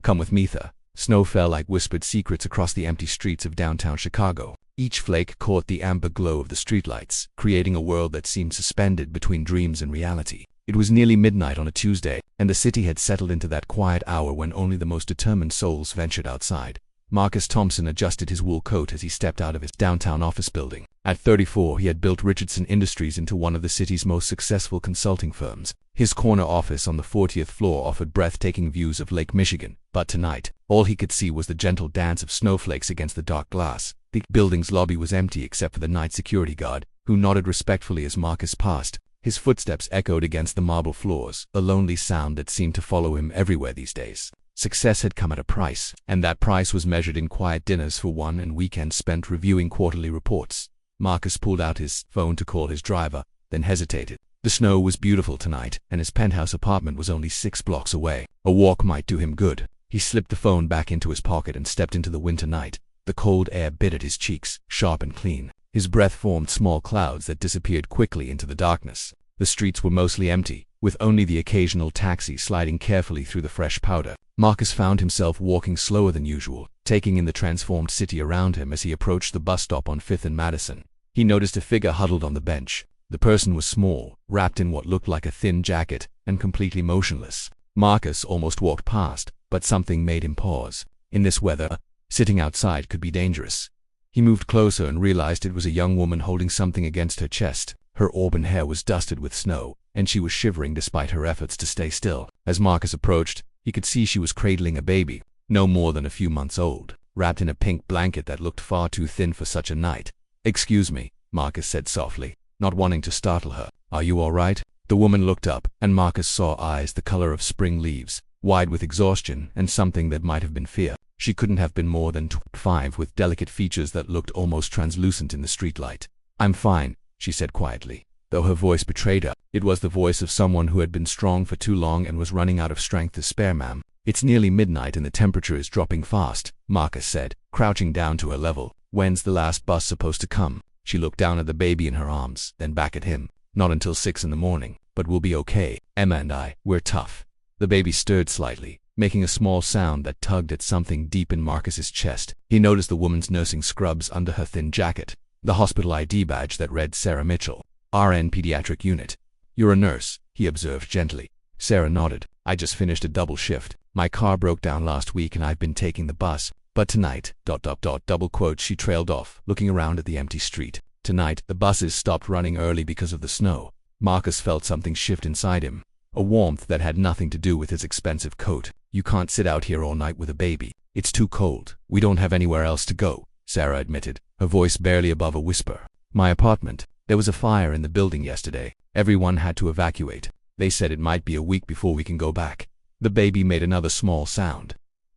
Come with me, Tha. Snow fell like whispered secrets across the empty streets of downtown Chicago. Each flake caught the amber glow of the streetlights, creating a world that seemed suspended between dreams and reality. It was nearly midnight on a Tuesday, and the city had settled into that quiet hour when only the most determined souls ventured outside. Marcus Thompson adjusted his wool coat as he stepped out of his downtown office building. At 34, he had built Richardson Industries into one of the city's most successful consulting firms. His corner office on the 40th floor offered breathtaking views of Lake Michigan, but tonight, all he could see was the gentle dance of snowflakes against the dark glass. The building's lobby was empty except for the night security guard, who nodded respectfully as Marcus passed. His footsteps echoed against the marble floors, a lonely sound that seemed to follow him everywhere these days. Success had come at a price, and that price was measured in quiet dinners for one and weekends spent reviewing quarterly reports. Marcus pulled out his phone to call his driver, then hesitated. The snow was beautiful tonight, and his penthouse apartment was only 6 blocks away. A walk might do him good. He slipped the phone back into his pocket and stepped into the winter night. The cold air bit at his cheeks, sharp and clean. His breath formed small clouds that disappeared quickly into the darkness. The streets were mostly empty, with only the occasional taxi sliding carefully through the fresh powder. Marcus found himself walking slower than usual, taking in the transformed city around him as he approached the bus stop on 5th and Madison. He noticed a figure huddled on the bench. The person was small, wrapped in what looked like a thin jacket, and completely motionless. Marcus almost walked past, but something made him pause. In this weather, sitting outside could be dangerous. He moved closer and realized it was a young woman holding something against her chest. Her auburn hair was dusted with snow, and she was shivering despite her efforts to stay still. As Marcus approached, he could see she was cradling a baby, no more than a few months old, wrapped in a pink blanket that looked far too thin for such a night. "Excuse me," Marcus said softly, not wanting to startle her. "Are you all right?" The woman looked up, and Marcus saw eyes the color of spring leaves, wide with exhaustion and something that might have been fear. She couldn't have been more than 25, with delicate features that looked almost translucent in the streetlight. "I'm fine," she said quietly, though her voice betrayed her. It was the voice of someone who had been strong for too long and was running out of strength to spare. "Ma'am, it's nearly midnight and the temperature is dropping fast," Marcus said, crouching down to her level. "When's the last bus supposed to come?" She looked down at the baby in her arms, then back at him. "Not until 6 in the morning, but we'll be okay. Emma and we're tough." The baby stirred slightly, making a small sound that tugged at something deep in Marcus's chest. He noticed the woman's nursing scrubs under her thin jacket, the hospital ID badge that read Sarah Mitchell, RN Pediatric Unit. "You're a nurse," he observed gently. Sarah nodded. "I just finished a double shift. My car broke down last week and I've been taking the bus. But tonight, ... double quote, she trailed off, looking around at the empty street. "Tonight, the buses stopped running early because of the snow." Marcus felt something shift inside him, a warmth that had nothing to do with his expensive coat. "You can't sit out here all night with a baby. It's too cold. We don't have anywhere else to go," Sarah admitted, her voice barely above a whisper. "My apartment. There was a fire in the building yesterday. Everyone had to evacuate. They said it might be a week before we can go back." The baby made another small sound,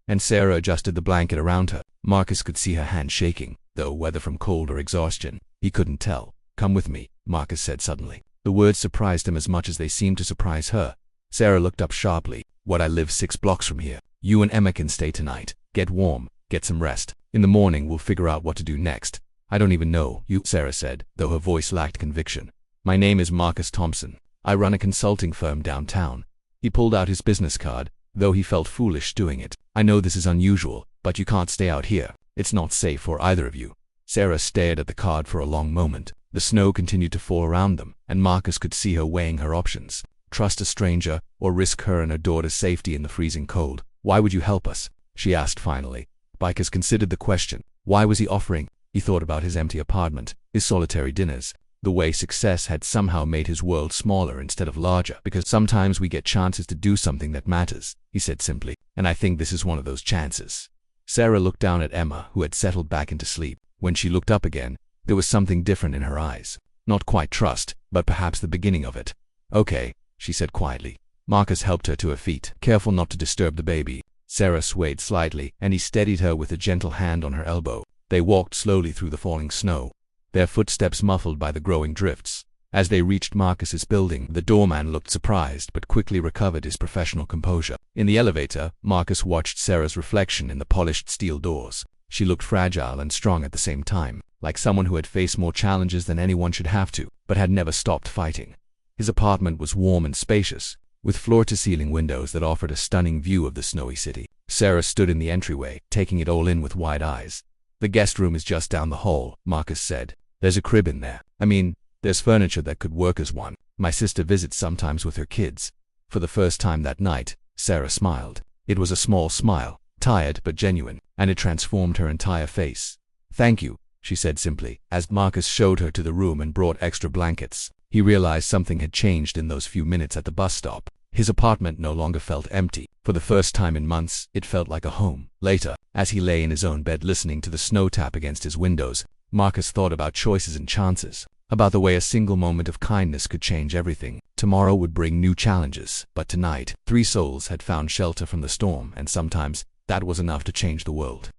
and Sarah adjusted the blanket around her. Marcus could see her hand shaking, though whether from cold or exhaustion, he couldn't tell. "Come with me," Marcus said suddenly. The words surprised him as much as they seemed to surprise her. Sarah looked up sharply. I live 6 blocks from here. You and Emma can stay tonight. Get warm, get some rest. In the morning we'll figure out what to do next." "I don't even know you," Sarah said, though her voice lacked conviction. "My name is Marcus Thompson. I run a consulting firm downtown." He pulled out his business card, though he felt foolish doing it. "I know this is unusual, but you can't stay out here. It's not safe for either of you." Sarah stared at the card for a long moment. The snow continued to fall around them, and Marcus could see her weighing her options. Trust a stranger, or risk her and her daughter's safety in the freezing cold. "Why would you help us?" she asked finally. Marcus considered the question. Why was he offering? He thought about his empty apartment, his solitary dinners, the way success had somehow made his world smaller instead of larger. "Because sometimes we get chances to do something that matters," he said simply, "and I think this is one of those chances." Sarah looked down at Emma, who had settled back into sleep. When she looked up again, there was something different in her eyes. Not quite trust, but perhaps the beginning of it. "Okay," she said quietly. Marcus helped her to her feet, careful not to disturb the baby. Sarah swayed slightly, and he steadied her with a gentle hand on her elbow. They walked slowly through the falling snow, their footsteps muffled by the growing drifts. As they reached Marcus's building, the doorman looked surprised but quickly recovered his professional composure. In the elevator, Marcus watched Sarah's reflection in the polished steel doors. She looked fragile and strong at the same time, like someone who had faced more challenges than anyone should have to, but had never stopped fighting. His apartment was warm and spacious, with floor-to-ceiling windows that offered a stunning view of the snowy city. Sarah stood in the entryway, taking it all in with wide eyes. "The guest room is just down the hall," Marcus said. "There's a crib in there. I mean, there's furniture that could work as one. My sister visits sometimes with her kids." For the first time that night, Sarah smiled. It was a small smile, tired but genuine, and it transformed her entire face. "Thank you," she said simply, as Marcus showed her to the room and brought extra blankets. He realized something had changed in those few minutes at the bus stop. His apartment no longer felt empty. For the first time in months, it felt like a home. Later, as he lay in his own bed listening to the snow tap against his windows, Marcus thought about choices and chances, about the way a single moment of kindness could change everything. Tomorrow would bring new challenges, but tonight, 3 souls had found shelter from the storm, and sometimes that was enough to change the world.